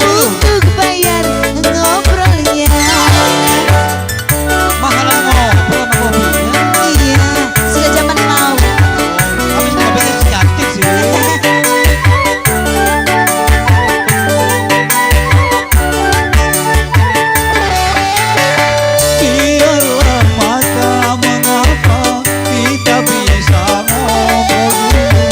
untuk bayar ngobrolnya. Mahalan ngobrol sama kopinya. Iya, sudah zaman now. Habis ngobrolnya si cantik sih. Biarlah mata mengapa kita bisa ngobrol dulu.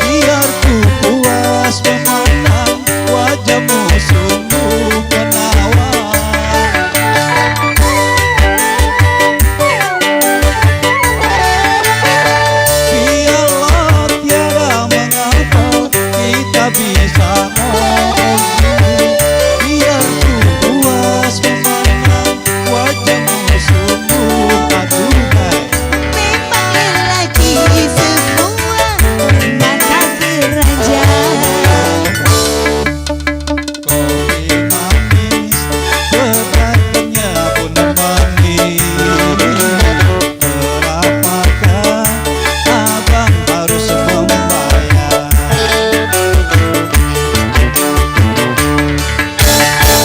Biar ku puas memandang wajahmu sungguh menawan. Biarlah tiada mengapa kita bisa ngobrol dulu. Biar ku puas memandang wajahmu sungguh aduhai. Memang lagi semua mata keranjang. Kopi manis, beratnya pun manis. Berapakah abang harus membayar?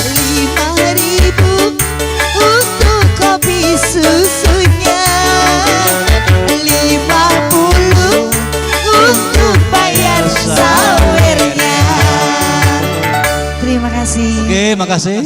5.000 untuk kopi susunya, 50 untuk bayar sawernya. Terima kasih. Oke, makasih.